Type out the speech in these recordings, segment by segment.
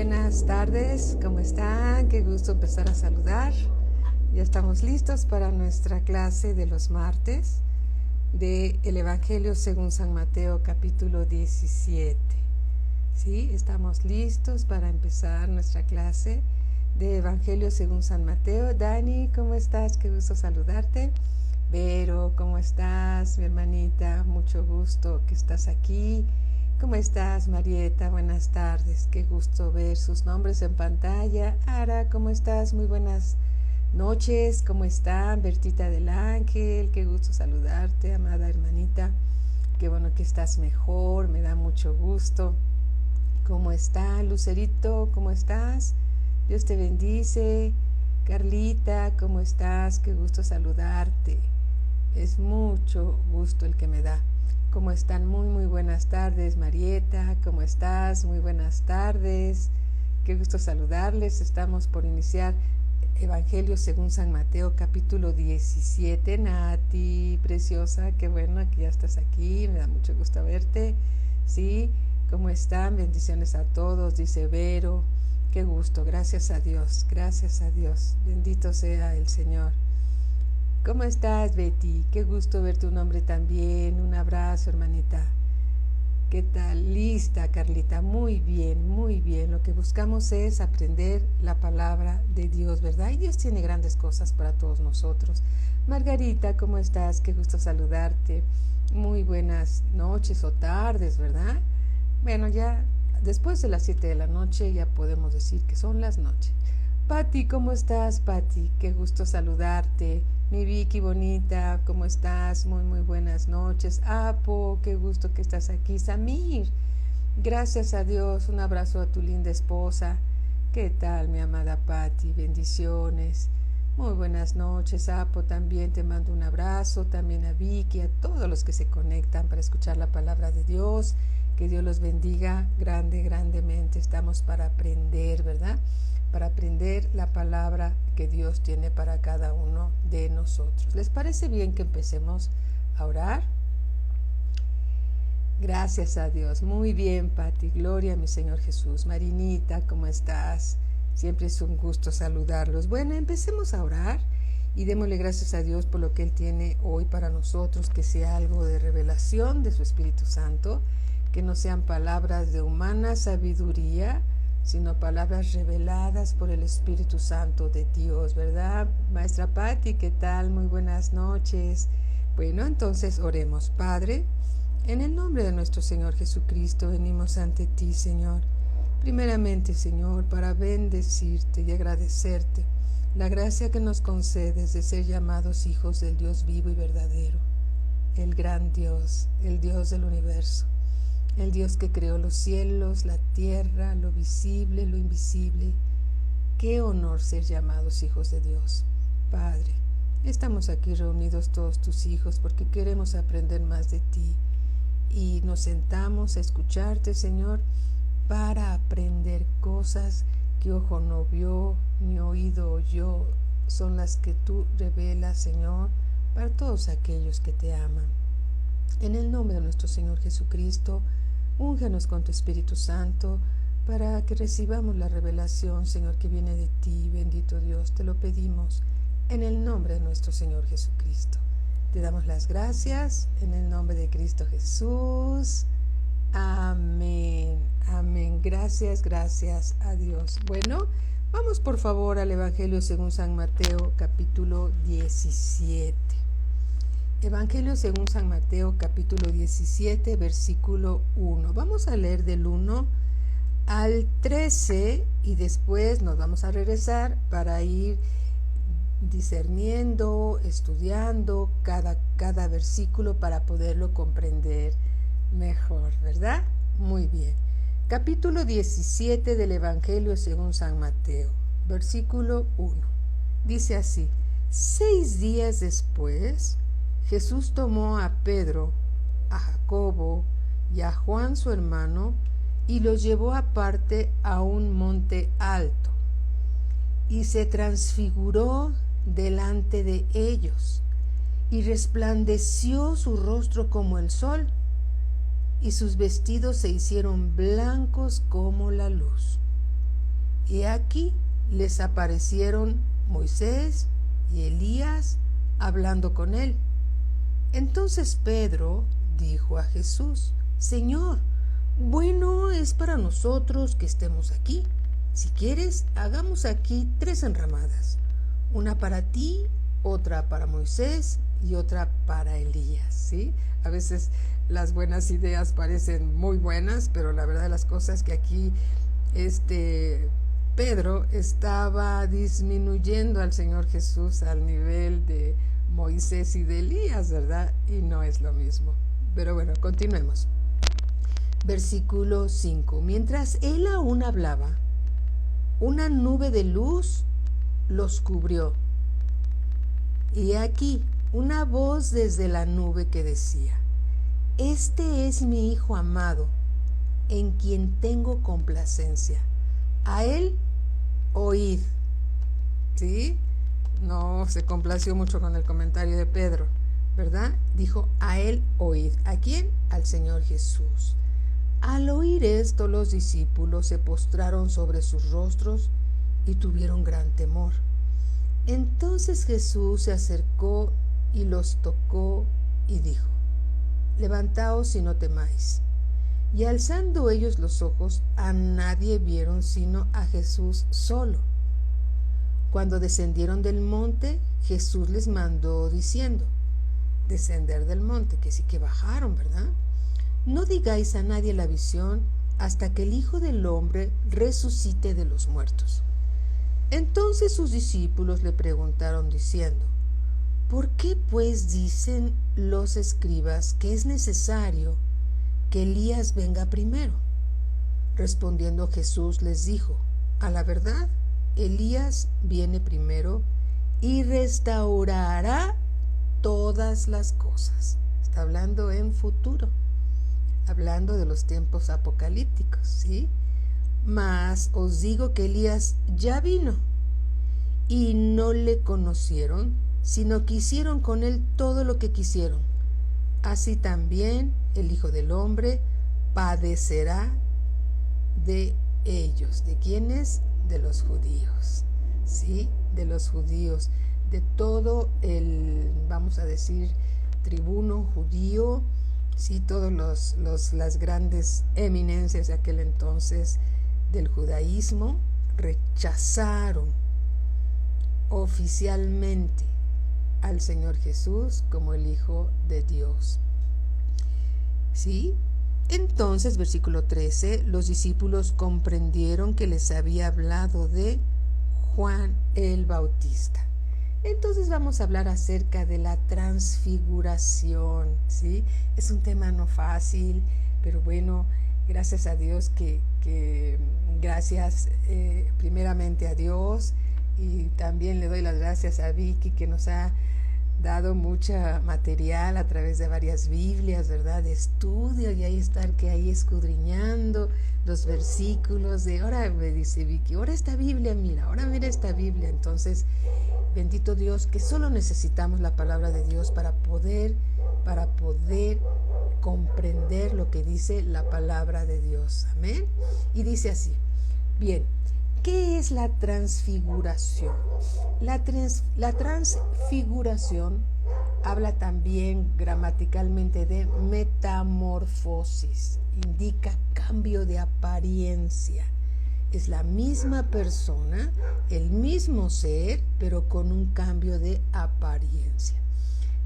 Buenas tardes, ¿cómo están? Qué gusto empezar a saludar. Ya estamos listos para nuestra clase de los martes del Evangelio según San Mateo capítulo 17. ¿Sí? Estamos listos para empezar nuestra clase de Evangelio según San Mateo. Dani, ¿cómo estás? Qué gusto saludarte. Vero, ¿cómo estás, mi hermanita? Mucho gusto que estás aquí. ¿Cómo estás, Marieta? Buenas tardes. Qué gusto ver sus nombres en pantalla. Ara, ¿cómo estás? Muy buenas noches. ¿Cómo están? Bertita del Ángel, qué gusto saludarte, amada hermanita. Qué bueno que estás mejor, me da mucho gusto. ¿Cómo está, Lucerito? ¿Cómo estás? Dios te bendice. Carlita, ¿cómo estás? Qué gusto saludarte. Es mucho gusto el que me da. ¿Cómo están? Muy buenas tardes, Marieta. ¿Cómo estás? Muy buenas tardes. Qué gusto saludarles. Estamos por iniciar Evangelio según San Mateo, capítulo 17. Nati, preciosa, qué bueno que ya estás aquí. Me da mucho gusto verte. Sí, ¿cómo están? Bendiciones a todos, dice Vero. Qué gusto, gracias a Dios, gracias a Dios. Bendito sea el Señor. ¿Cómo estás, Betty? Qué gusto ver tu nombre también. Un abrazo, hermanita. ¿Qué tal? Lista, Carlita. Muy bien, muy bien. Lo que buscamos es aprender la palabra de Dios, ¿verdad? Y Dios tiene grandes cosas para todos nosotros. Margarita, ¿cómo estás? Qué gusto saludarte. Muy buenas noches o tardes, ¿verdad? Bueno, ya después de las 7 de la noche ya podemos decir que son las noches. Pati, ¿cómo estás, Pati? Qué gusto saludarte. Mi Vicky bonita, ¿cómo estás? Muy buenas noches. Apo, qué gusto que estás aquí. Samir, gracias a Dios, un abrazo a tu linda esposa. ¿Qué tal, mi amada Pati? Bendiciones. Muy buenas noches, Apo, también te mando un abrazo, también a Vicky, a todos los que se conectan para escuchar la palabra de Dios. Que Dios los bendiga grandemente. Estamos para aprender, ¿verdad? Para aprender la palabra que Dios tiene para cada uno de nosotros. ¿Les parece bien que empecemos a orar? Gracias a Dios. Muy bien, Pati. Gloria a mi Señor Jesús. Marinita, ¿cómo estás? Siempre es un gusto saludarlos. Bueno, empecemos a orar y démosle gracias a Dios por lo que Él tiene hoy para nosotros, que sea algo de revelación de su Espíritu Santo, que no sean palabras de humana sabiduría, sino palabras reveladas por el Espíritu Santo de Dios, ¿verdad? Maestra Patti, ¿qué tal? Muy buenas noches. Bueno, entonces oremos. Padre, en el nombre de nuestro Señor Jesucristo venimos ante ti, Señor. Primeramente, Señor, para bendecirte y agradecerte la gracia que nos concedes de ser llamados hijos del Dios vivo y verdadero, el gran Dios, el Dios del universo. El Dios que creó los cielos, la tierra, lo visible, lo invisible. Qué honor ser llamados hijos de Dios. Padre, estamos aquí reunidos todos tus hijos porque queremos aprender más de ti y nos sentamos a escucharte, Señor, para aprender cosas que ojo no vio, ni oído oyó. Son las que tú revelas, Señor, para todos aquellos que te aman. En el nombre de nuestro Señor Jesucristo, úngenos con tu Espíritu Santo para que recibamos la revelación, Señor, que viene de ti, bendito Dios. Te lo pedimos en el nombre de nuestro Señor Jesucristo. Te damos las gracias en el nombre de Cristo Jesús. Amén. Amén. Gracias a Dios. Bueno, vamos por favor al Evangelio según San Mateo, capítulo 17. Evangelio según San Mateo, capítulo 17, versículo 1. Vamos a leer del 1 al 13 y después nos vamos a regresar para ir discerniendo, estudiando cada versículo para poderlo comprender mejor, ¿verdad? Muy bien. Capítulo 17 del Evangelio según San Mateo, versículo 1. Dice así: 6 días después, Jesús tomó a Pedro, a Jacobo y a Juan su hermano y los llevó aparte a un monte alto y se transfiguró delante de ellos y resplandeció su rostro como el sol y sus vestidos se hicieron blancos como la luz. y aquí les aparecieron Moisés y Elías hablando con él. Entonces Pedro dijo a Jesús: Señor, bueno es para nosotros que estemos aquí. Si quieres, hagamos aquí 3 enramadas, una para ti, otra para Moisés y otra para Elías, ¿sí? A veces las buenas ideas parecen muy buenas, pero la verdad de las cosas es que aquí Pedro estaba disminuyendo al Señor Jesús al nivel de Moisés y de Elías, ¿verdad? Y no es lo mismo. Pero bueno, continuemos. Versículo 5. Mientras él aún hablaba, una nube de luz los cubrió. Y aquí una voz desde la nube que decía: Este es mi Hijo amado, en quien tengo complacencia. A él oíd. ¿Sí? No se complació mucho con el comentario de Pedro, ¿verdad? Dijo: a él oíd. ¿A quién? Al Señor Jesús. Al oír esto, los discípulos se postraron sobre sus rostros y tuvieron gran temor. Entonces Jesús se acercó y los tocó y dijo: Levantaos y no temáis. Y alzando ellos los ojos, a nadie vieron sino a Jesús solo. Cuando descendieron del monte, Jesús les mandó diciendo: descender del monte, que sí que bajaron, ¿verdad? No digáis a nadie la visión hasta que el Hijo del Hombre resucite de los muertos. Entonces sus discípulos le preguntaron diciendo: ¿por qué pues dicen los escribas que es necesario que Elías venga primero? Respondiendo Jesús les dijo: a la verdad, Elías viene primero y restaurará todas las cosas. Está hablando en futuro, hablando de los tiempos apocalípticos, ¿sí? Mas os digo que Elías ya vino y no le conocieron, sino que hicieron con él todo lo que quisieron. Así también el Hijo del Hombre padecerá de ellos. ¿De quiénes? De los judíos, ¿sí? De los judíos, de todo el, vamos a decir, tribuno judío, ¿sí? Todos las grandes eminencias de aquel entonces del judaísmo rechazaron oficialmente al Señor Jesús como el Hijo de Dios. ¿Sí? Entonces, versículo 13, los discípulos comprendieron que les había hablado de Juan el Bautista. Entonces vamos a hablar acerca de la transfiguración, ¿sí? Es un tema no fácil, pero bueno, gracias a Dios gracias primeramente a Dios, y también le doy las gracias a Vicky que nos ha dado mucha material a través de varias Biblias, ¿verdad? De estudio, y ahí estar que ahí escudriñando los versículos de, ahora me dice Vicky, ahora esta Biblia, ahora mira esta Biblia. Entonces, bendito Dios, que solo necesitamos la palabra de Dios para poder comprender lo que dice la palabra de Dios. Amén. Y dice así, bien, ¿qué es la transfiguración? La transfiguración habla también gramaticalmente de metamorfosis, indica cambio de apariencia. Es la misma persona, el mismo ser, pero con un cambio de apariencia.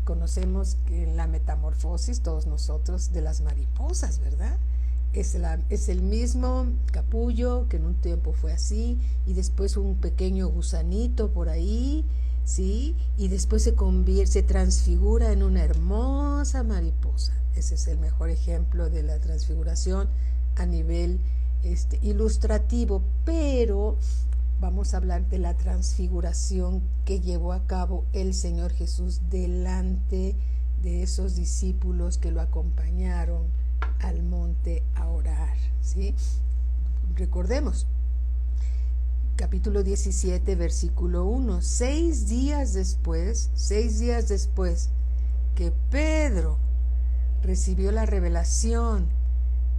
Conocemos que la metamorfosis, todos nosotros, de las mariposas, ¿verdad? Es el mismo capullo que en un tiempo fue así, y después un pequeño gusanito por ahí, ¿sí? Y después se transfigura en una hermosa mariposa. Ese es el mejor ejemplo de la transfiguración a nivel ilustrativo, pero vamos a hablar de la transfiguración que llevó a cabo el Señor Jesús delante de esos discípulos que lo acompañaron al monte a orar, ¿sí? Recordemos, capítulo 17, versículo 1, 6 días después que Pedro recibió la revelación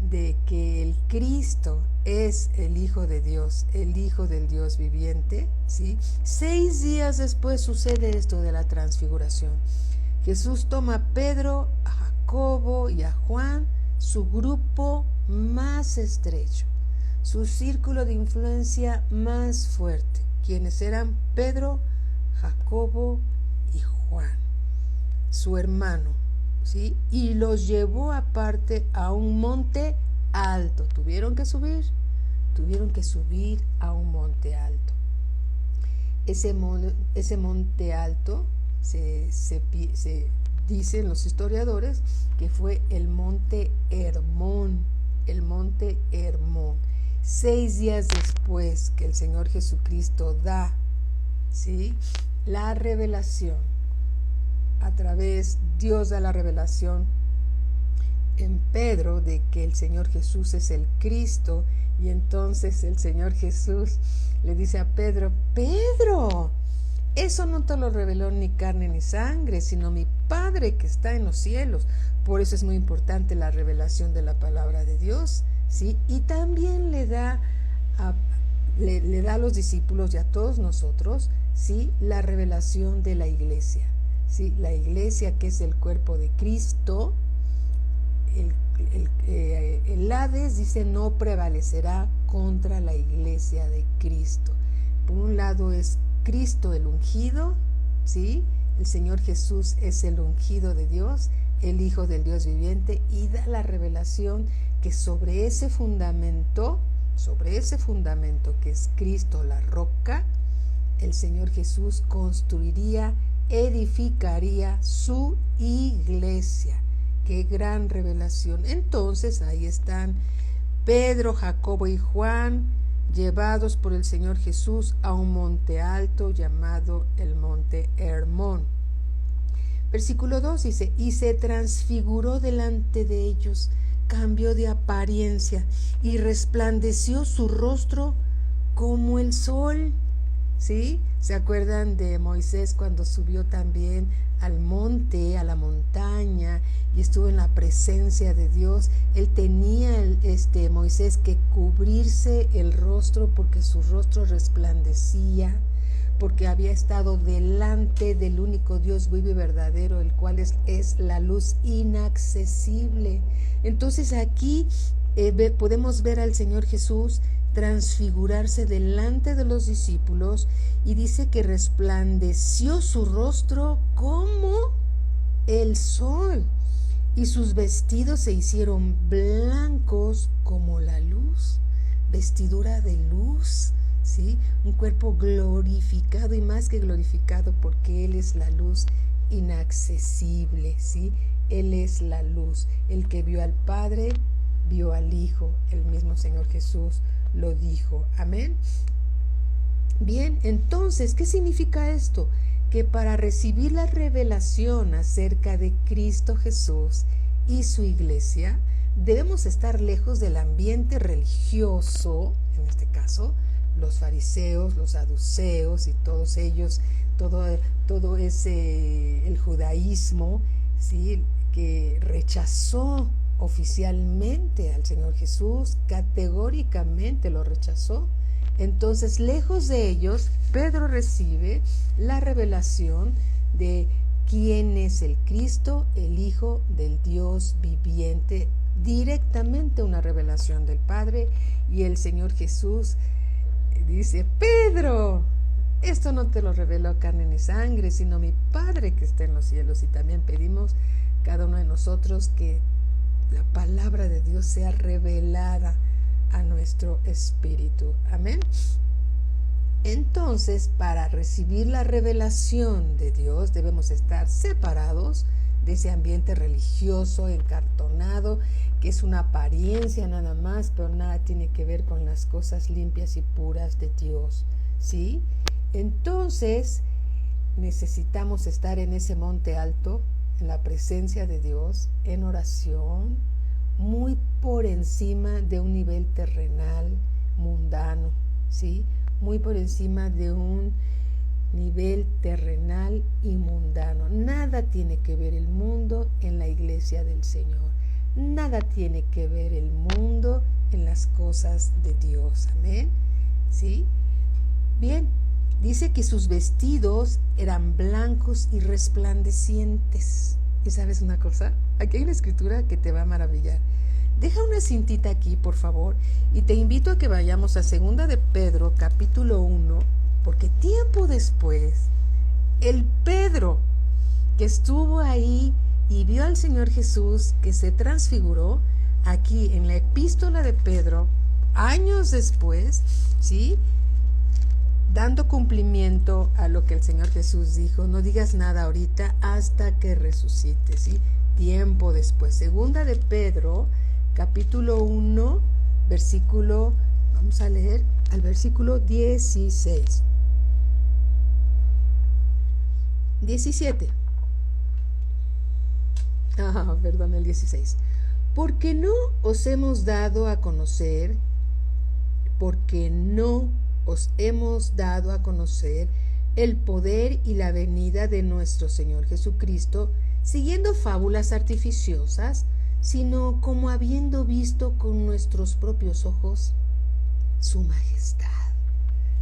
de que el Cristo es el Hijo de Dios, el Hijo del Dios viviente, ¿sí? 6 días después sucede esto de la transfiguración. Jesús toma a Pedro, a Jacobo y a Juan, su grupo más estrecho, su círculo de influencia más fuerte, quienes eran Pedro, Jacobo y Juan, su hermano, ¿sí? Y los llevó aparte a un monte alto. Tuvieron que subir a un monte alto. Ese monte alto se dicen los historiadores que fue el monte Hermón, 6 días después que el Señor Jesucristo da, ¿sí?, la revelación. A través, Dios da la revelación en Pedro de que el Señor Jesús es el Cristo, y entonces el Señor Jesús le dice a Pedro: Pedro, eso no te lo reveló ni carne ni sangre, sino mi Padre que está en los cielos. Por eso es muy importante la revelación de la palabra de Dios, ¿sí? Y también le da a los discípulos y a todos nosotros, ¿sí?, la revelación de la iglesia, ¿sí? La iglesia, que es el cuerpo de Cristo. El Hades dice: no prevalecerá contra la iglesia de Cristo. Por un lado es Cristo el ungido, ¿sí? El Señor Jesús es el ungido de Dios, el Hijo del Dios viviente, y da la revelación que sobre ese fundamento que es Cristo la roca, el Señor Jesús construiría, edificaría su iglesia. ¡Qué gran revelación! Entonces ahí están Pedro, Jacobo y Juan, llevados por el Señor Jesús a un monte alto llamado el monte Hermón. Versículo 2 dice: y se transfiguró delante de ellos, cambió de apariencia y resplandeció su rostro como el sol. ¿Sí? ¿Se acuerdan de Moisés cuando subió también al monte, a la montaña, y estuvo en la presencia de Dios? Él tenía, Moisés, que cubrirse el rostro porque su rostro resplandecía, porque había estado delante del único Dios vivo y verdadero, el cual es la luz inaccesible. Entonces aquí podemos ver al Señor Jesús transfigurarse delante de los discípulos, y dice que resplandeció su rostro como el sol, y sus vestidos se hicieron blancos como la luz. Vestidura de luz, ¿sí? Un cuerpo glorificado, y más que glorificado, porque Él es la luz inaccesible, ¿sí? Él es la luz. El que vio al Padre, vio al Hijo. El mismo Señor Jesús lo dijo. Amén. Bien, entonces, ¿qué significa esto? Que para recibir la revelación acerca de Cristo Jesús y su iglesia, debemos estar lejos del ambiente religioso, en este caso, los fariseos, los saduceos y todos ellos, todo ese, el judaísmo, ¿sí?, que rechazó oficialmente al Señor Jesús, categóricamente lo rechazó. Entonces, lejos de ellos, Pedro recibe la revelación de quién es el Cristo, el Hijo del Dios viviente, directamente una revelación del Padre. Y el Señor Jesús dice: Pedro, esto no te lo reveló carne ni sangre, sino mi Padre que está en los cielos. Y también pedimos cada uno de nosotros que la palabra de Dios sea revelada a nuestro espíritu. Amén. Entonces, para recibir la revelación de Dios, debemos estar separados de ese ambiente religioso encartonado, que es una apariencia nada más, pero nada tiene que ver con las cosas limpias y puras de Dios, ¿sí? Entonces, necesitamos estar en ese monte alto, en la presencia de Dios, en oración, muy por encima de un nivel terrenal, mundano, ¿sí? Muy por encima de un nivel terrenal y mundano. Nada tiene que ver el mundo en la iglesia del Señor. Nada tiene que ver el mundo cosas de Dios. Amén. ¿Sí? Bien, dice que sus vestidos eran blancos y resplandecientes. ¿Y sabes una cosa? Aquí hay una escritura que te va a maravillar. Deja una cintita aquí, por favor, y te invito a que vayamos a 2 de Pedro, capítulo 1, porque tiempo después, el Pedro que estuvo ahí y vio al Señor Jesús que se transfiguró, aquí en la epístola de Pedro, años después, ¿sí?, dando cumplimiento a lo que el Señor Jesús dijo, no digas nada ahorita hasta que resucite, ¿sí? Tiempo después. 2 de Pedro, capítulo 1, versículo, vamos a leer al versículo 16. 17. Perdón, el 16. Porque no os hemos dado a conocer el poder y la venida de nuestro Señor Jesucristo, siguiendo fábulas artificiosas, sino como habiendo visto con nuestros propios ojos su majestad.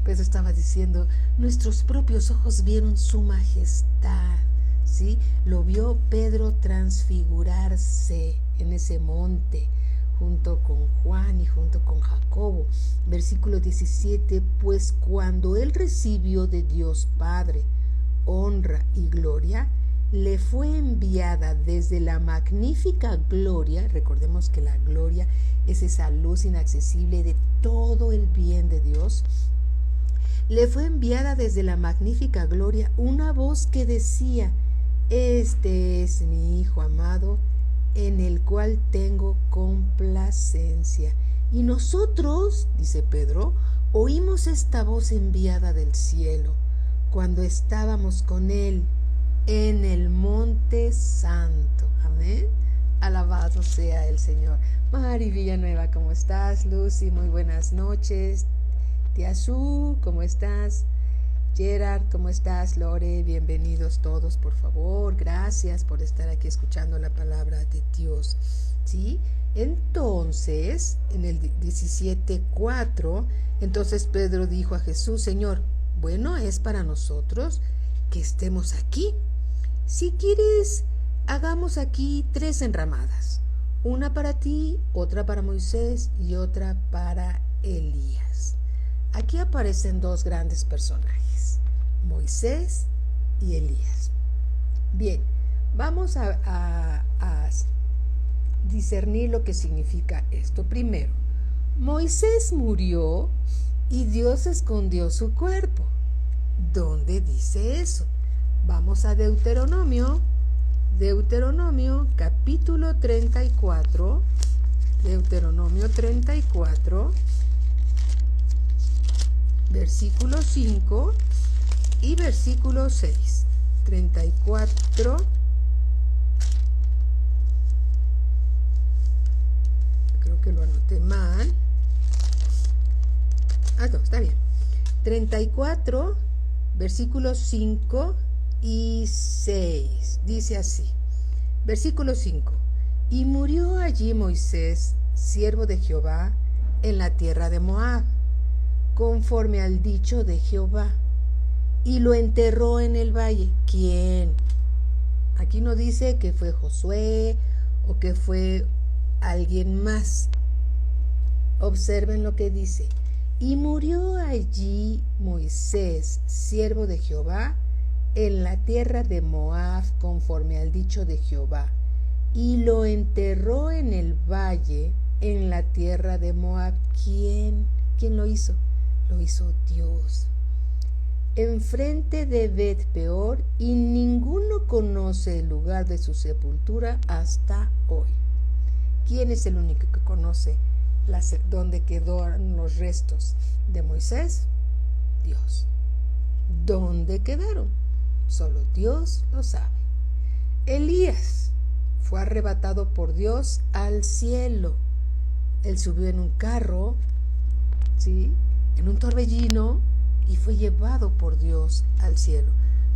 Pedro estaba diciendo, nuestros propios ojos vieron su majestad, ¿sí? Lo vio Pedro transfigurarse en ese monte, junto con Juan y junto con Jacobo. Versículo 17, pues cuando él recibió de Dios Padre honra y gloria, le fue enviada desde la magnífica gloria, recordemos que la gloria es esa luz inaccesible de todo el bien de Dios, le fue enviada desde la magnífica gloria una voz que decía, este es mi Hijo amado, en el cual tengo complacencia. Y nosotros, dice Pedro, oímos esta voz enviada del cielo, cuando estábamos con él en el monte santo. Amén. Alabado sea el Señor. Mari Villanueva, ¿cómo estás? Lucy, muy buenas noches. Tía Su, ¿cómo estás? Gerard, ¿cómo estás? Lore, bienvenidos todos, por favor. Gracias por estar aquí escuchando la palabra de Dios. ¿Sí? Entonces, en el 17:4, entonces Pedro dijo a Jesús, Señor, bueno es para nosotros que estemos aquí. Si quieres, hagamos aquí 3 enramadas. Una para ti, otra para Moisés y otra para Elías. Aquí aparecen 2 grandes personajes, Moisés y Elías. Bien, vamos a discernir lo que significa esto. Primero, Moisés murió y Dios escondió su cuerpo. ¿Dónde dice eso? Vamos a Deuteronomio capítulo 34, Deuteronomio 34, versículo 5 y versículo 6. 34, creo que lo anoté mal. No, está bien. 34, versículos 5 y 6. Dice así. Versículo 5. Y murió allí Moisés, siervo de Jehová, en la tierra de Moab, conforme al dicho de Jehová, y lo enterró en el valle. ¿Quién? Aquí no dice que fue Josué o que fue alguien más. Observen lo que dice. Y murió allí Moisés, siervo de Jehová, en la tierra de Moab, conforme al dicho de Jehová, y lo enterró en el valle, en la tierra de Moab. ¿Quién lo hizo? Lo hizo Dios. Enfrente de Bet Peor, y ninguno conoce el lugar de su sepultura hasta hoy. ¿Quién es el único que conoce dónde quedaron los restos de Moisés? Dios. ¿Dónde quedaron? Solo Dios lo sabe. Elías fue arrebatado por Dios al cielo. Él subió en un carro, ¿sí?, en un torbellino, y fue llevado por Dios al cielo.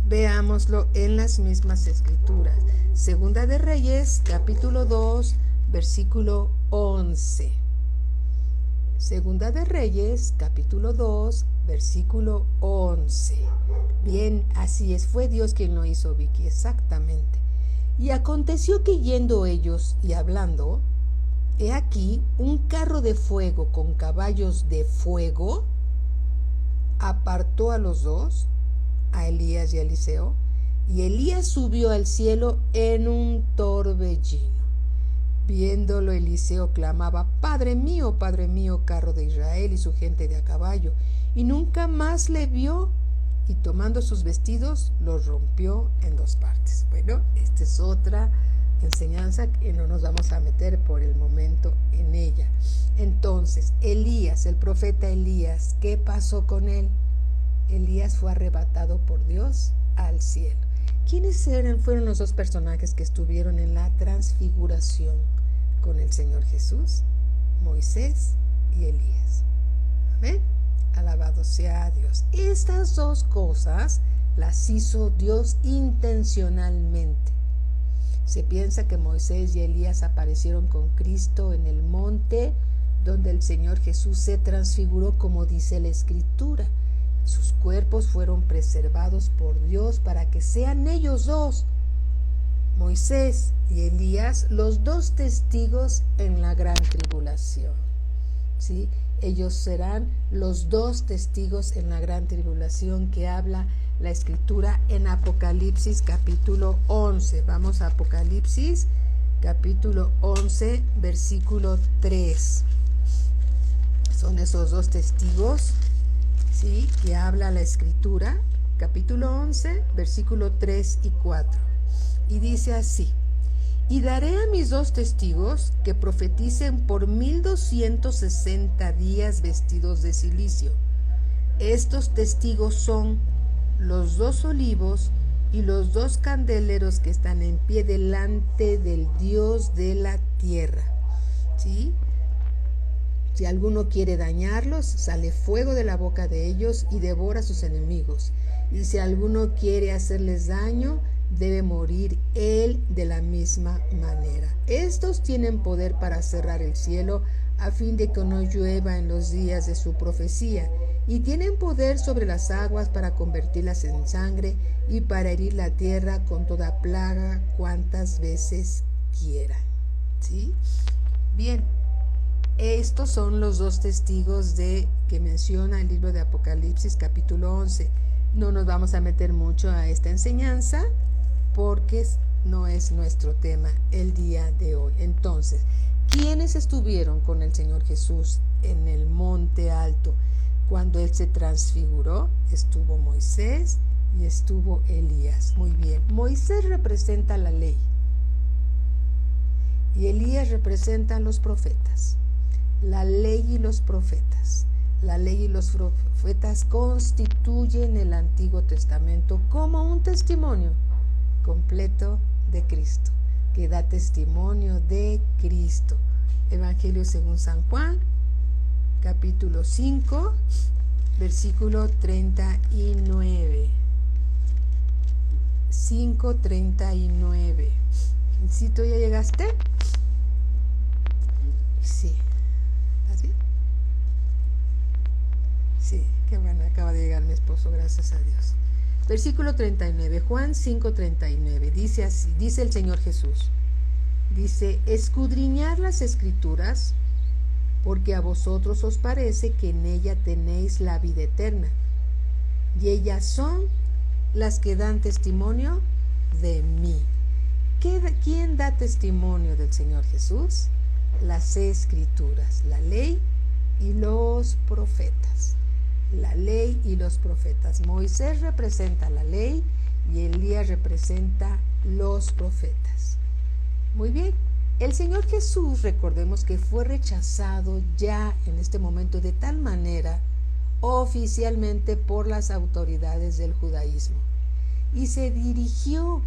Veámoslo en las mismas escrituras. 2 de Reyes, capítulo 2, versículo 11. Segunda de Reyes, capítulo 2, versículo 11. Bien, así es, fue Dios quien lo hizo, Vicky, exactamente. Y aconteció que yendo ellos y hablando, he aquí un carro de fuego con caballos de fuego apartó a los dos, a Elías y a Eliseo, y Elías subió al cielo en un torbellino. Viéndolo, Eliseo clamaba: Padre mío, carro de Israel y su gente de a caballo. Y nunca más le vio, y tomando sus vestidos, los rompió en dos partes. Bueno, esta es otra enseñanza que no nos vamos a meter por el momento en ella. Entonces, Elías, el profeta Elías, ¿qué pasó con él? Elías fue arrebatado por Dios al cielo. ¿Quiénes fueron los dos personajes que estuvieron en la transfiguración con el Señor Jesús? Moisés y Elías. ¿Ven? Alabado sea Dios. Estas dos cosas las hizo Dios intencionalmente. Se piensa que Moisés y Elías aparecieron con Cristo en el monte donde el Señor Jesús se transfiguró, como dice la Escritura. Sus cuerpos fueron preservados por Dios para que sean ellos dos, Moisés y Elías, los dos testigos en la gran tribulación. ¿Sí? Ellos serán los dos testigos en la gran tribulación que habla la Escritura en Apocalipsis capítulo 11. Vamos a Apocalipsis capítulo 11, versículo 3. Son esos dos testigos, ¿sí?, que habla la Escritura, capítulo 11, versículo 3 y 4. Y dice así: y daré a mis dos testigos que profeticen por 1260 días vestidos de cilicio. Estos testigos son los dos olivos y los dos candeleros que están en pie delante del Dios de la tierra. ¿Sí? Si alguno quiere dañarlos, sale fuego de la boca de ellos y devora a sus enemigos. Y si alguno quiere hacerles daño, debe morir él de la misma manera. Estos tienen poder para cerrar el cielo a fin de que no llueva en los días de su profecía, y tienen poder sobre las aguas para convertirlas en sangre y para herir la tierra con toda plaga cuantas veces quieran. ¿Sí? Bien. Estos son los dos testigos que menciona el libro de Apocalipsis capítulo 11. No nos vamos a meter mucho a esta enseñanza porque no es nuestro tema el día de hoy. Entonces, ¿quiénes estuvieron con el Señor Jesús en el monte alto cuando Él se transfiguró? Estuvo Moisés y estuvo Elías. Muy bien. Moisés representa la ley y Elías representa a los profetas. La ley y los profetas. La ley y los profetas constituyen el Antiguo Testamento como un testimonio completo de Cristo, que da testimonio de Cristo. Evangelio según San Juan, capítulo 5, versículo 39. 5:39. ¿Sí tú ya llegaste? Sí. ¿Así? Sí, qué bueno, acaba de llegar mi esposo, gracias a Dios. Versículo 39, Juan 5:39, dice así, dice el Señor Jesús, dice: escudriñad las Escrituras, porque a vosotros os parece que en ella tenéis la vida eterna, y ellas son las que dan testimonio de mí. ¿Quién da testimonio del Señor Jesús? Las Escrituras, la ley y los profetas. La ley y los profetas. Moisés representa la ley y Elías representa los profetas. Muy bien. El Señor Jesús, recordemos que fue rechazado ya en este momento de tal manera oficialmente por las autoridades del judaísmo y se dirigió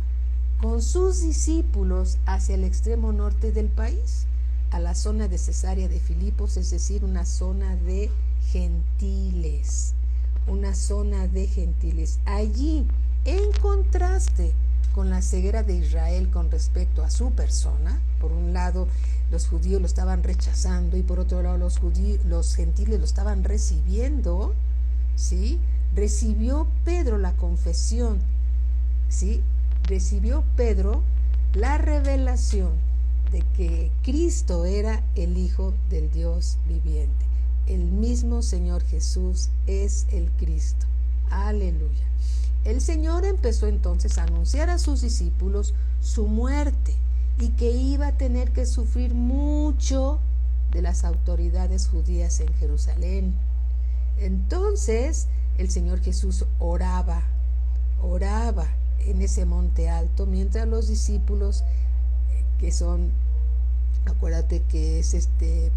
con sus discípulos hacia el extremo norte del país, a la zona de Cesarea de Filipos, es decir, una zona de gentiles, Allí, en contraste con la ceguera de Israel con respecto a su persona, por un lado, los judíos lo estaban rechazando y por otro lado los gentiles lo estaban recibiendo, ¿sí? Recibió Pedro la confesión, ¿sí? Recibió Pedro la revelación de que Cristo era el Hijo del Dios viviente. El mismo Señor Jesús es el Cristo. Aleluya. El Señor empezó entonces a anunciar a sus discípulos su muerte y que iba a tener que sufrir mucho de las autoridades judías en Jerusalén. Entonces el Señor Jesús oraba en ese monte alto, mientras los discípulos, que son, acuérdate que es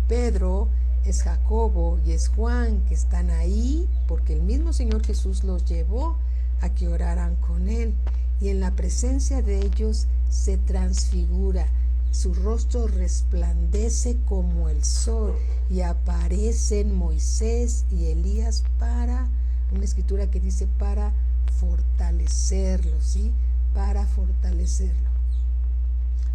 Pedro, es Jacobo y es Juan, que están ahí, porque el mismo Señor Jesús los llevó a que oraran con él, y en la presencia de ellos se transfigura, su rostro resplandece como el sol, y aparecen Moisés y Elías para, una escritura que dice para fortalecerlo, ¿sí? Para fortalecerlo.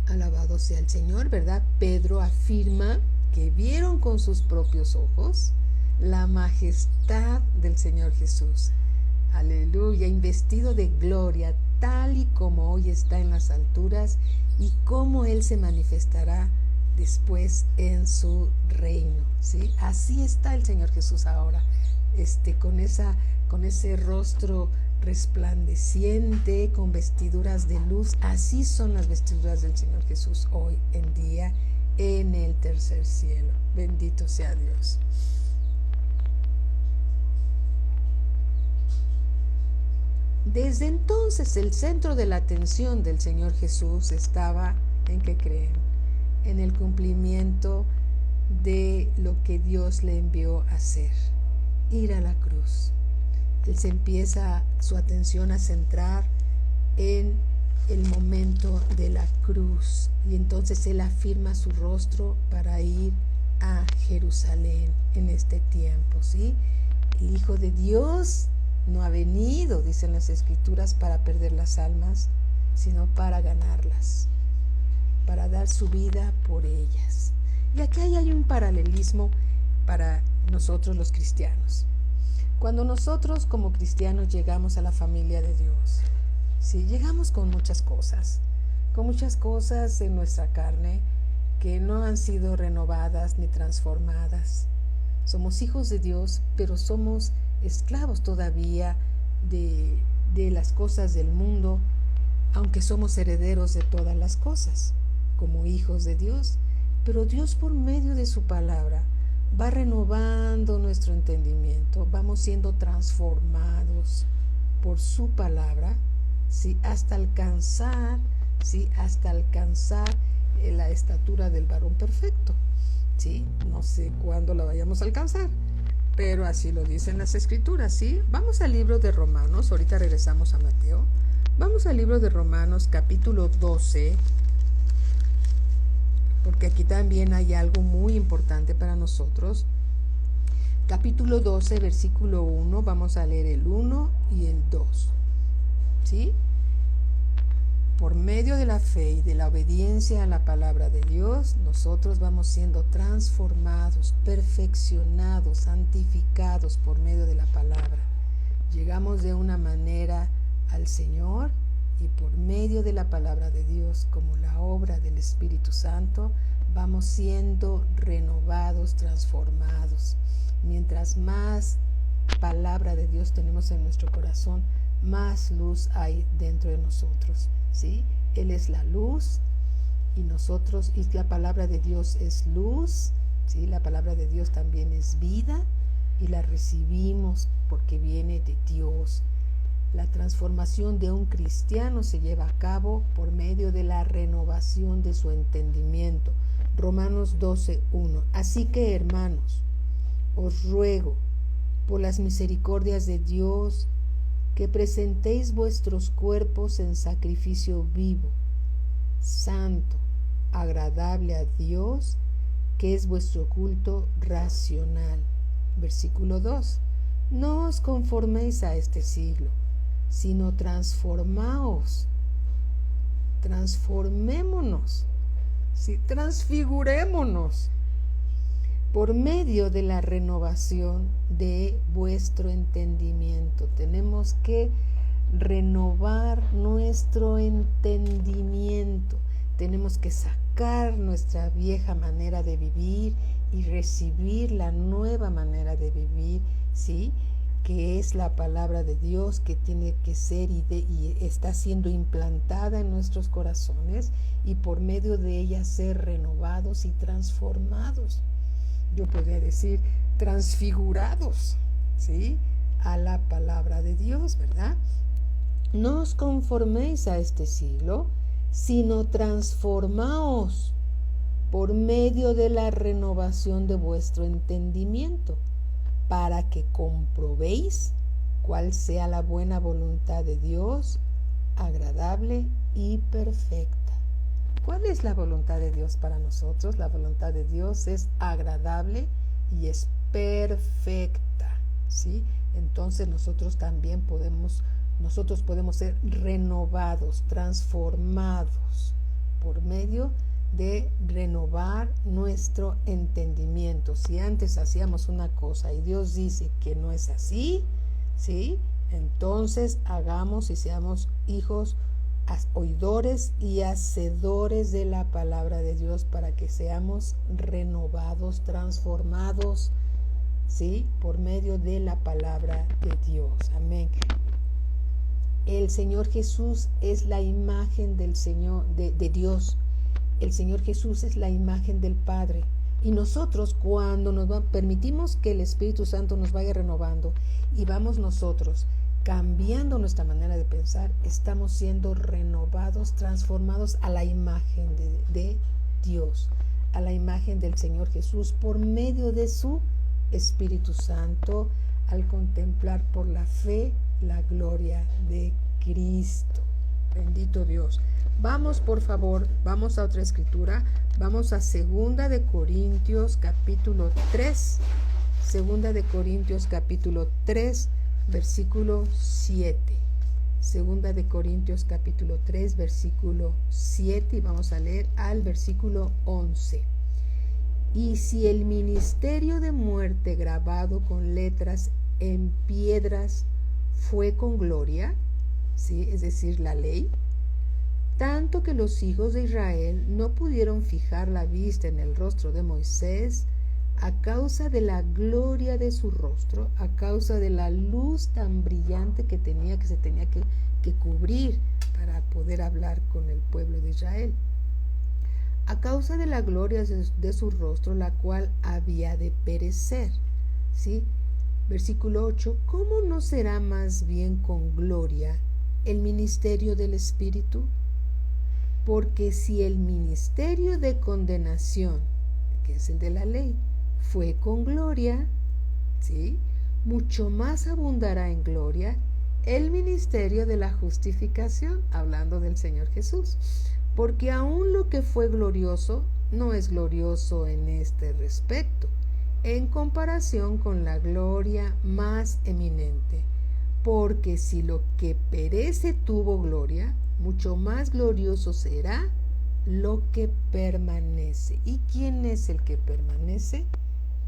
Alabado sea el Señor, ¿verdad? Pedro afirma que vieron con sus propios ojos la majestad del Señor Jesús. Aleluya, investido de gloria, tal y como hoy está en las alturas, y cómo Él se manifestará después en su reino, ¿sí? Así está el Señor Jesús ahora, con ese rostro resplandeciente, con vestiduras de luz. Así son las vestiduras del Señor Jesús hoy en día en el tercer cielo. Bendito sea Dios. Desde entonces el centro de la atención del Señor Jesús estaba en ¿qué creen? En el cumplimiento de lo que Dios le envió a hacer, ir a la cruz. Él se empieza su atención a centrar en el momento de la cruz, y entonces Él afirma su rostro para ir a Jerusalén en este tiempo, ¿sí? El Hijo de Dios no ha venido, dicen las Escrituras, para perder las almas, sino para ganarlas, para dar su vida por ellas. Y aquí hay un paralelismo para nosotros los cristianos. Cuando nosotros como cristianos llegamos a la familia de Dios, sí, llegamos con muchas cosas en nuestra carne que no han sido renovadas ni transformadas. Somos hijos de Dios, pero somos esclavos todavía de las cosas del mundo, aunque somos herederos de todas las cosas, como hijos de Dios. Pero Dios, por medio de su palabra, va renovando nuestro entendimiento, vamos siendo transformados por su palabra, ¿sí? hasta alcanzar la estatura del varón perfecto, ¿sí? No sé cuándo la vayamos a alcanzar, pero así lo dicen las Escrituras, ¿sí? Vamos al libro de Romanos, ahorita regresamos a Mateo. Vamos al libro de Romanos, capítulo 12, porque aquí también hay algo muy importante para nosotros. Capítulo 12, versículo 1, vamos a leer el 1 y el 2, ¿sí? Por medio de la fe y de la obediencia a la palabra de Dios, nosotros vamos siendo transformados, perfeccionados, santificados por medio de la palabra. Llegamos de una manera al Señor, y por medio de la palabra de Dios, como la obra del Espíritu Santo, vamos siendo renovados, transformados. Mientras más palabra de Dios tenemos en nuestro corazón, más luz hay dentro de nosotros, ¿sí? Él es la luz, y nosotros, y la palabra de Dios es luz, ¿sí? La palabra de Dios también es vida, y la recibimos porque viene de Dios. La transformación de un cristiano se lleva a cabo por medio de la renovación de su entendimiento. Romanos 12:1. Así que, hermanos, os ruego por las misericordias de Dios que presentéis vuestros cuerpos en sacrificio vivo, santo, agradable a Dios, que es vuestro culto racional. Versículo 2. No os conforméis a este siglo, sino transformémonos, ¿sí? Transfigurémonos por medio de la renovación de vuestro entendimiento. Tenemos que renovar nuestro entendimiento. Tenemos que sacar nuestra vieja manera de vivir y recibir la nueva manera de vivir, ¿sí? Que es la palabra de Dios, que tiene que ser y está siendo implantada en nuestros corazones, y por medio de ella ser renovados y transformados. Yo podría decir transfigurados, ¿sí? A la palabra de Dios, ¿verdad? No os conforméis a este siglo, sino transformaos por medio de la renovación de vuestro entendimiento, para que comprobéis cuál sea la buena voluntad de Dios, agradable y perfecta. ¿Cuál es la voluntad de Dios para nosotros? La voluntad de Dios es agradable y es perfecta, ¿sí? Entonces nosotros podemos ser renovados, transformados por medio de renovar nuestro entendimiento. Si antes hacíamos una cosa y Dios dice que no es así, ¿sí? Entonces hagamos y seamos hijos oidores y hacedores de la palabra de Dios, para que seamos renovados, transformados, ¿sí? Por medio de la palabra de Dios. Amén. El Señor Jesús es la imagen del Señor, de Dios. El Señor Jesús es la imagen del Padre. Y nosotros, cuando permitimos que el Espíritu Santo nos vaya renovando y vamos nosotros cambiando nuestra manera de pensar, estamos siendo renovados, transformados a la imagen de Dios, a la imagen del Señor Jesús, por medio de su Espíritu Santo, al contemplar por la fe la gloria de Cristo. Bendito Dios. Vamos, por favor, vamos a otra escritura. Vamos a 2 de Corintios capítulo 3. 2 de Corintios capítulo 3, versículo 7. 2 de Corintios capítulo 3, versículo 7, y vamos a leer al versículo 11. Y si el ministerio de muerte grabado con letras en piedras fue con gloria, ¿sí? Es decir, la ley, tanto que los hijos de Israel no pudieron fijar la vista en el rostro de Moisés a causa de la gloria de su rostro, a causa de la luz tan brillante que se tenía que cubrir para poder hablar con el pueblo de Israel. A causa de la gloria de su rostro, la cual había de perecer, ¿sí? Versículo 8, ¿cómo no será más bien con gloria el ministerio del Espíritu? Porque si el ministerio de condenación, que es el de la ley, fue con gloria, ¿sí? Mucho más abundará en gloria el ministerio de la justificación, hablando del Señor Jesús. Porque aún lo que fue glorioso no es glorioso en este respecto, en comparación con la gloria más eminente. Porque si lo que perece tuvo gloria, mucho más glorioso será lo que permanece. ¿Y quién es el que permanece?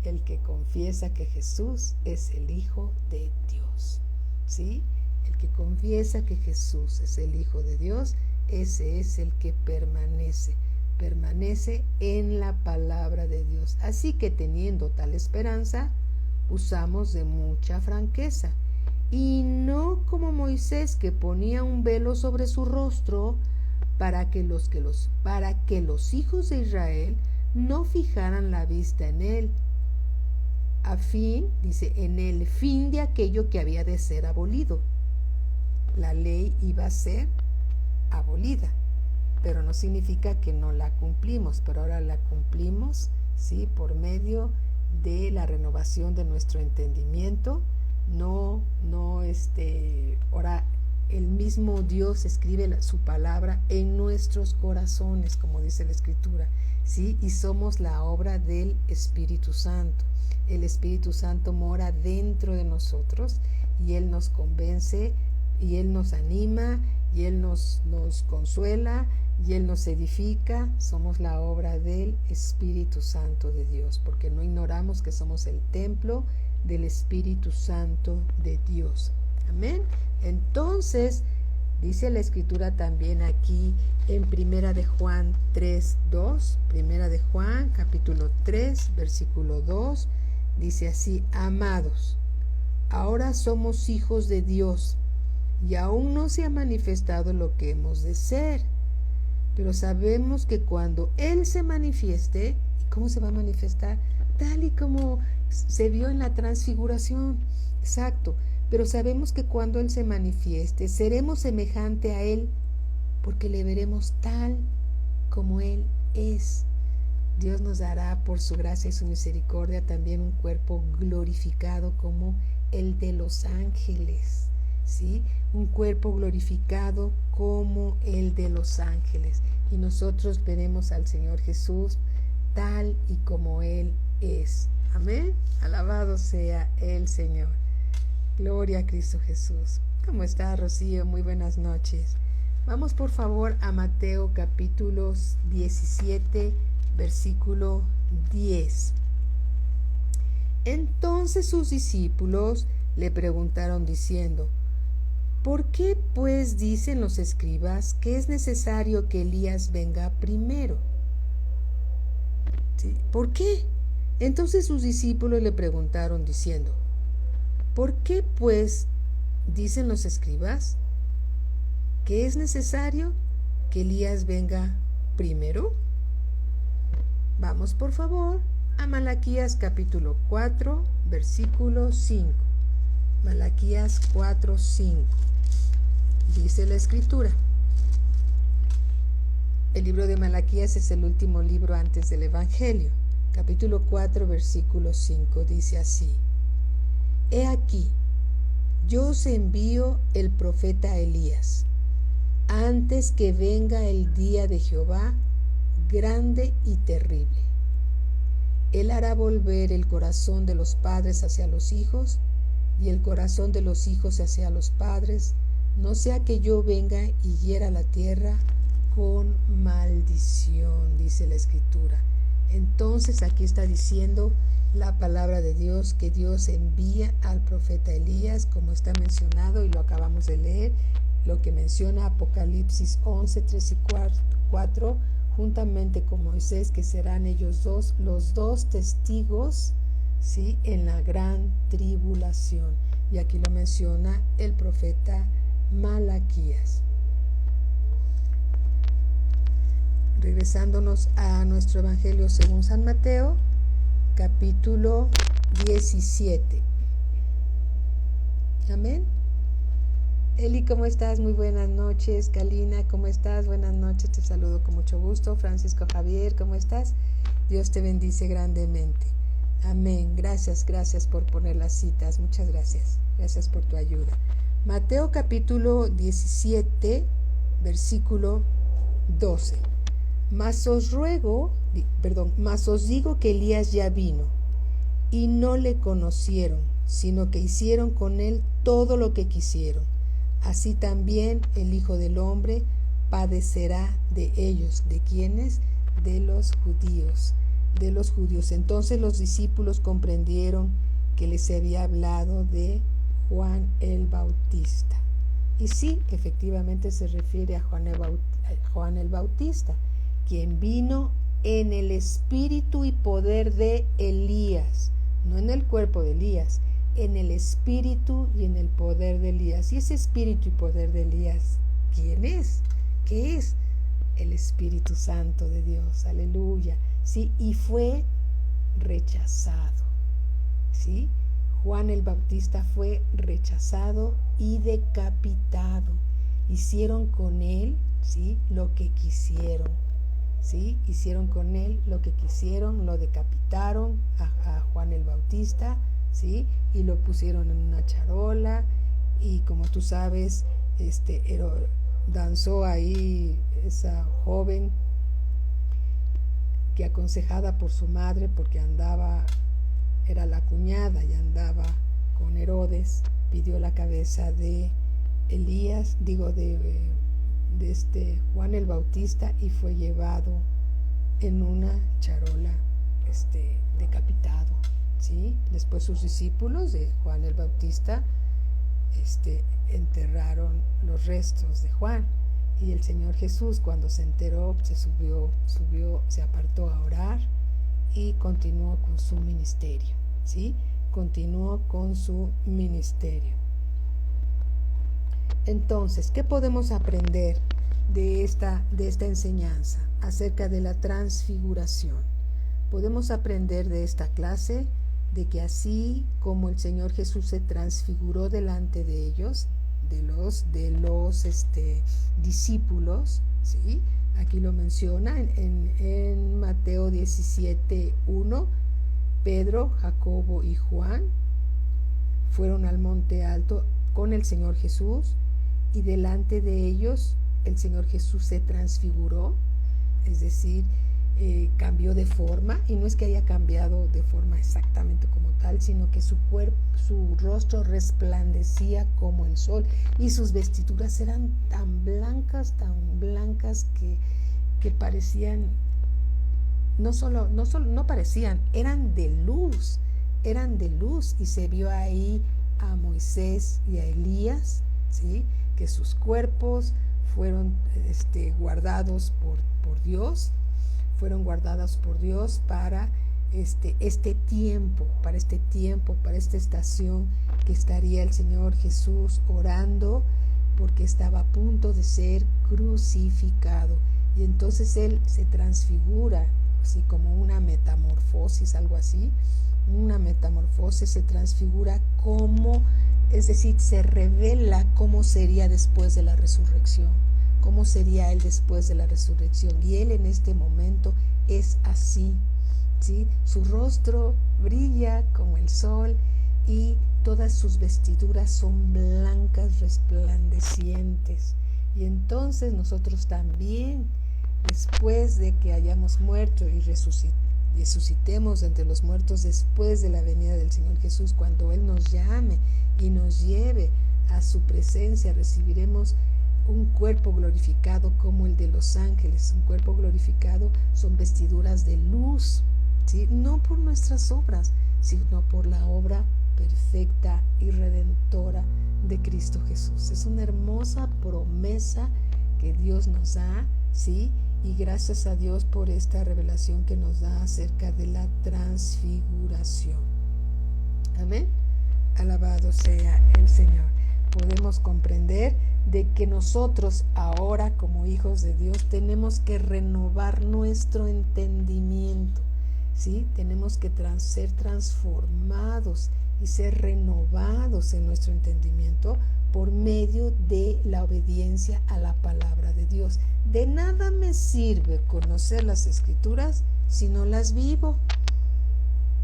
El que confiesa que Jesús es el Hijo de Dios, ¿sí? El que confiesa que Jesús es el Hijo de Dios, ese es el que permanece en la palabra de Dios. Así que teniendo tal esperanza, usamos de mucha franqueza, y no como Moisés, que ponía un velo sobre su rostro para que los hijos de Israel no fijaran la vista en él, en el fin de aquello que había de ser abolido. La ley iba a ser abolida, pero no significa que no la cumplimos, pero ahora la cumplimos, ¿sí? Por medio de la renovación de nuestro entendimiento. Ahora el mismo Dios escribe su palabra en nuestros corazones, como dice la Escritura, ¿sí? Y somos la obra del Espíritu Santo. El Espíritu Santo mora dentro de nosotros y Él nos convence y Él nos anima y Él nos consuela y Él nos edifica. Somos la obra del Espíritu Santo de Dios, porque no ignoramos que somos el templo del Espíritu Santo de Dios. Amén. Entonces, dice la Escritura también aquí en Primera de Juan 3:2, Primera de Juan, capítulo 3, versículo 2, dice así: amados, ahora somos hijos de Dios, y aún no se ha manifestado lo que hemos de ser, pero sabemos que cuando Él se manifieste, ¿y cómo se va a manifestar? Tal y como se vio en la transfiguración, exacto. Pero sabemos que cuando Él se manifieste, seremos semejante a Él, porque le veremos tal como Él es. Dios nos dará por su gracia y su misericordia también un cuerpo glorificado como el de los ángeles, ¿sí? Un cuerpo glorificado como el de los ángeles. Y nosotros veremos al Señor Jesús tal y como Él es. Amén. Alabado sea el Señor. Gloria a Cristo Jesús. ¿Cómo está, Rocío? Muy buenas noches. Vamos por favor a Mateo capítulo 17, versículo 10. Entonces sus discípulos le preguntaron diciendo: ¿por qué pues dicen los escribas que es necesario que Elías venga primero? ¿Sí? ¿Por qué? Entonces sus discípulos le preguntaron diciendo: ¿por qué pues dicen los escribas que es necesario que Elías venga primero? Vamos por favor a Malaquías capítulo 4, versículo 5. Malaquías 4, 5. Dice la Escritura. El libro de Malaquías es el último libro antes del Evangelio. Capítulo 4, versículo 5 dice así: He aquí, yo os envío el profeta Elías, antes que venga el día de Jehová, grande y terrible. Él hará volver el corazón de los padres hacia los hijos, y el corazón de los hijos hacia los padres, no sea que yo venga y hiera la tierra con maldición, dice la Escritura. Entonces aquí está diciendo la palabra de Dios que Dios envía al profeta Elías, como está mencionado y lo acabamos de leer, lo que menciona Apocalipsis 11, 3 y 4, juntamente con Moisés, que serán ellos dos, los dos testigos, ¿sí?, en la gran tribulación. Y aquí lo menciona el profeta Malaquías. Regresándonos a nuestro Evangelio según San Mateo, capítulo 17. Amén. Eli, ¿cómo estás? Muy buenas noches. Kalina, ¿cómo estás? Buenas noches, te saludo con mucho gusto. Francisco Javier, ¿cómo estás? Dios te bendice grandemente. Amén. Gracias por poner las citas. Muchas gracias. Gracias por tu ayuda. Mateo capítulo 17, versículo 12. Mas os digo que Elías ya vino, y no le conocieron, sino que hicieron con él todo lo que quisieron. Así también el Hijo del Hombre padecerá de ellos. ¿De quiénes? De los judíos. Entonces los discípulos comprendieron que les había hablado de Juan el Bautista. Y sí, efectivamente se refiere a Juan el Bautista, quien vino en el espíritu y poder de Elías, no en el cuerpo de Elías, en el espíritu y en el poder de Elías. Y ese espíritu y poder de Elías, ¿quién es? ¿Qué es? El Espíritu Santo de Dios, aleluya. Sí, y fue rechazado, ¿sí? Juan el Bautista fue rechazado y decapitado. Hicieron con él, ¿sí?, lo que quisieron. ¿Sí? Hicieron con él lo que quisieron, lo decapitaron a Juan el Bautista, ¿sí?, y lo pusieron en una charola, y como tú sabes, danzó ahí esa joven que, aconsejada por su madre, porque era la cuñada y andaba con Herodes, pidió la cabeza de Juan el Bautista, y fue llevado en una charola decapitado, ¿sí? Después sus discípulos de Juan el Bautista enterraron los restos de Juan, y el Señor Jesús, cuando se enteró, se apartó a orar y continuó con su ministerio, ¿sí? Continuó con su ministerio. Entonces, ¿qué podemos aprender de esta enseñanza acerca de la transfiguración? Podemos aprender de esta clase de que así como el Señor Jesús se transfiguró delante de ellos, de los discípulos, ¿sí? Aquí lo menciona en Mateo 17:1, Pedro, Jacobo y Juan fueron al monte alto con el Señor Jesús, y delante de ellos el Señor Jesús se transfiguró, es decir, cambió de forma, y no es que haya cambiado de forma exactamente como tal, sino que su rostro resplandecía como el sol, y sus vestiduras eran tan blancas que parecían, no parecían, eran de luz, y se vio ahí a Moisés y a Elías, ¿sí? Que sus cuerpos fueron guardados por Dios, para este tiempo, para esta estación que estaría el Señor Jesús orando, porque estaba a punto de ser crucificado. Y entonces Él se transfigura, así como una metamorfosis, algo así, se transfigura es decir, se revela cómo sería después de la resurrección, cómo sería Él después de la resurrección. Y Él en este momento es así, ¿sí? Su rostro brilla como el sol, y todas sus vestiduras son blancas, resplandecientes. Y entonces nosotros también, después de que hayamos muerto y resucitemos entre los muertos, después de la venida del Señor Jesús, cuando Él nos llame y nos lleve a su presencia, recibiremos un cuerpo glorificado como el de los ángeles. Un cuerpo glorificado son vestiduras de luz, ¿sí? No por nuestras obras, sino por la obra perfecta y redentora de Cristo Jesús. Es una hermosa promesa que Dios nos da, ¿sí? Y gracias a Dios por esta revelación que nos da acerca de la transfiguración. Amén. Alabado sea el Señor. Podemos comprender de que nosotros ahora, como hijos de Dios, tenemos que renovar nuestro entendimiento, ¿sí? Tenemos que ser transformados y ser renovados en nuestro entendimiento por medio de la obediencia a la palabra de Dios. De nada me sirve conocer las Escrituras si no las vivo,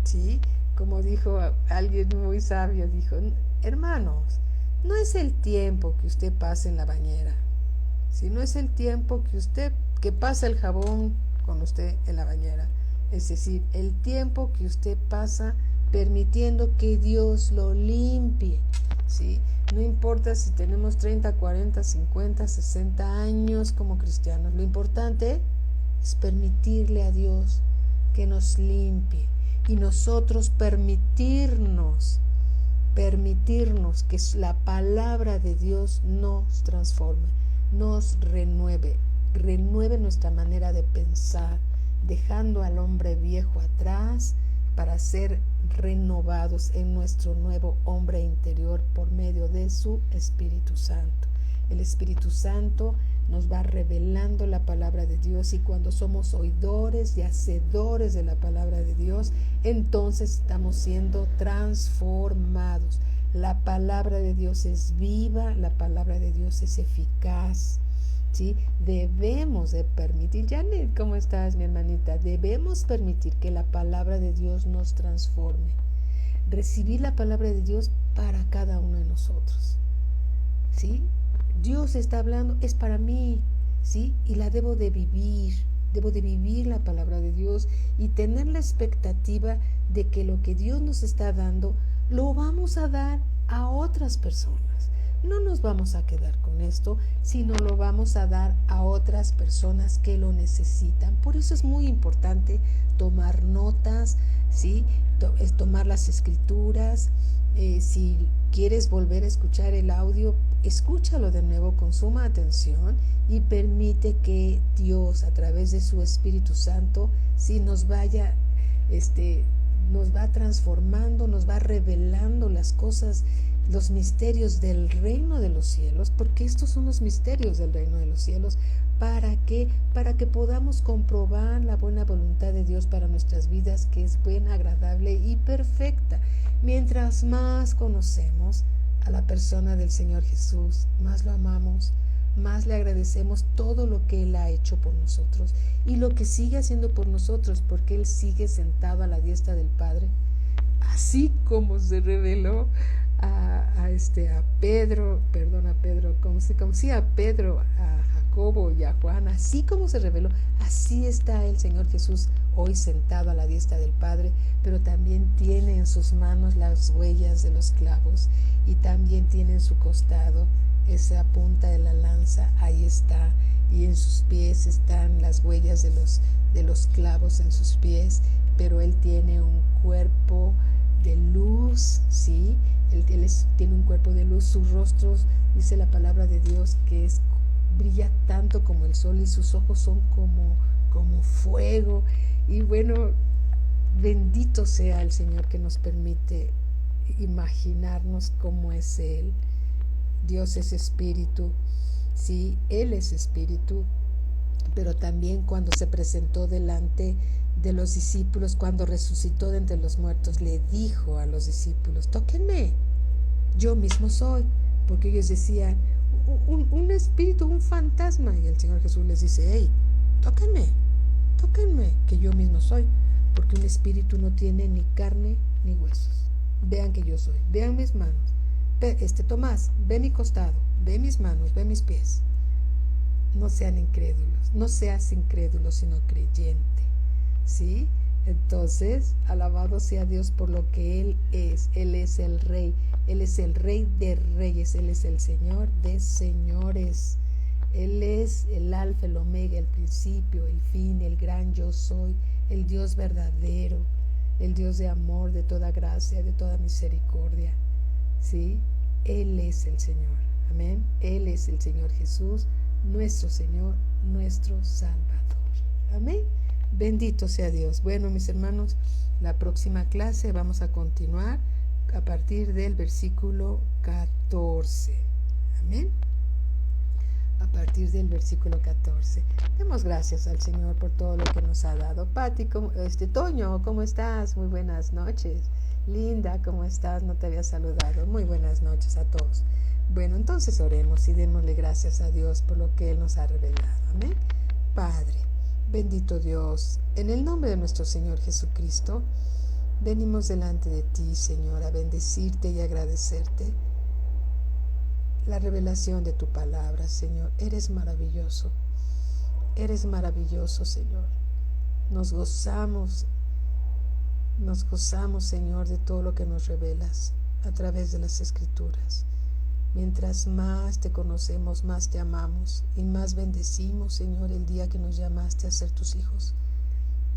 ¿sí? Como dijo alguien muy sabio, dijo: hermanos, no es el tiempo que usted pase en la bañera, sino es el tiempo que pasa el jabón con usted en la bañera. Es decir, el tiempo que usted pasa permitiendo que Dios lo limpie, ¿sí? No importa si tenemos 30, 40, 50, 60 años como cristianos. Lo importante es permitirle a Dios que nos limpie, y nosotros permitirnos que la palabra de Dios nos transforme, nos renueve nuestra manera de pensar, dejando al hombre viejo atrás para ser renovados en nuestro nuevo hombre interior por medio de su Espíritu Santo. El Espíritu Santo nos va revelando la palabra de Dios, y cuando somos oidores y hacedores de la palabra de Dios, entonces estamos siendo transformados. La palabra de Dios es viva, la palabra de Dios es eficaz, ¿sí? Debemos de permitir, Janet, ¿cómo estás, mi hermanita? Debemos permitir que la palabra de Dios nos transforme. Recibir la palabra de Dios para cada uno de nosotros, ¿sí? Dios está hablando, es para mí, ¿sí? Y la debo de vivir la palabra de Dios, y tener la expectativa de que lo que Dios nos está dando lo vamos a dar a otras personas. no nos vamos a quedar con esto, sino lo vamos a dar a otras personas que lo necesitan. Por eso es muy importante tomar notas, ¿sí? Tomar las escrituras. Si quieres volver a escuchar el audio, escúchalo de nuevo con suma atención y permite que Dios, a través de su Espíritu Santo, sí, nos va transformando, nos va revelando las cosas, los misterios del reino de los cielos, porque estos son los misterios del reino de los cielos. ¿Para qué? Para que podamos comprobar la buena voluntad de Dios para nuestras vidas, que es buena, agradable y perfecta. Mientras más conocemos a la persona del Señor Jesús, más lo amamos, más le agradecemos todo lo que Él ha hecho por nosotros y lo que sigue haciendo por nosotros, porque Él sigue sentado a la diestra del Padre, así como se reveló a Pedro, a Jacobo y a Juan, así como se reveló, así está el Señor Jesús hoy sentado a la diestra del Padre, pero también tiene en sus manos las huellas de los clavos y también tiene en su costado esa punta de la lanza, ahí está, y en sus pies están las huellas de los clavos en sus pies, pero Él tiene un cuerpo de luz, ¿sí? Él tiene un cuerpo de luz, sus rostros, dice la palabra de Dios, que brilla tanto como el sol y sus ojos son como fuego. Y bueno, bendito sea el Señor que nos permite imaginarnos cómo es Él. Dios es espíritu, sí, Él es espíritu, pero también cuando se presentó delante de los discípulos, cuando resucitó de entre los muertos, le dijo a los discípulos: tóquenme, yo mismo soy, porque ellos decían un espíritu, un fantasma, y el Señor Jesús les dice: hey, tóquenme, que yo mismo soy, porque un espíritu no tiene ni carne ni huesos. Vean que yo soy, vean mis manos. Tomás, ve mi costado, ve mis manos, ve mis pies. No sean incrédulos, no seas incrédulo, sino creyente, ¿sí? Entonces, alabado sea Dios por lo que Él es el Rey, Él es el Rey de reyes, Él es el Señor de señores, Él es el alfa, el omega, el principio, el fin, el gran yo soy, el Dios verdadero, el Dios de amor, de toda gracia, de toda misericordia, ¿sí? Él es el Señor, amén. Él es el Señor Jesús, nuestro Señor, nuestro Salvador, amén. Bendito sea Dios. Bueno, mis hermanos, la próxima clase vamos a continuar a partir del versículo 14, amén. A partir del versículo 14. Demos gracias al Señor por todo lo que nos ha dado. Pati, Toño, ¿cómo estás? Muy buenas noches. Linda, ¿cómo estás? No te había saludado. Muy buenas noches a todos. Bueno, entonces oremos y démosle gracias a Dios por lo que Él nos ha revelado. Amén. Padre, bendito Dios, en el nombre de nuestro Señor Jesucristo, venimos delante de ti, Señor, a bendecirte y agradecerte la revelación de tu palabra, Señor. Eres maravilloso, Señor. Nos gozamos, Señor, de todo lo que nos revelas a través de las Escrituras. Mientras más te conocemos, más te amamos y más bendecimos, Señor, el día que nos llamaste a ser tus hijos.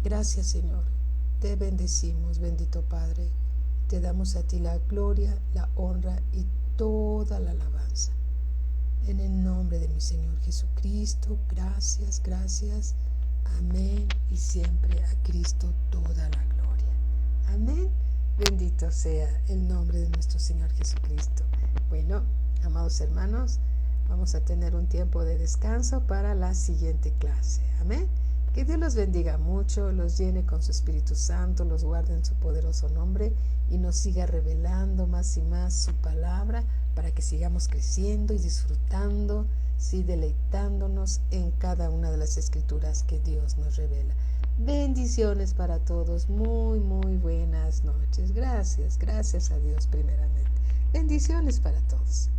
Gracias, Señor. Te bendecimos, bendito Padre. Te damos a ti la gloria, la honra y toda la alabanza. En el nombre de mi Señor Jesucristo, gracias, gracias. Amén. Y siempre a Cristo toda la gloria. Amén. Bendito sea el nombre de nuestro Señor Jesucristo. Bueno, amados hermanos, vamos a tener un tiempo de descanso para la siguiente clase. Amén. Que Dios los bendiga mucho, los llene con su Espíritu Santo, los guarde en su poderoso nombre y nos siga revelando más y más su palabra para que sigamos creciendo y disfrutando, sí, deleitándonos en cada una de las escrituras que Dios nos revela. Bendiciones para todos, muy buenas noches. Gracias a Dios primeramente. Bendiciones para todos.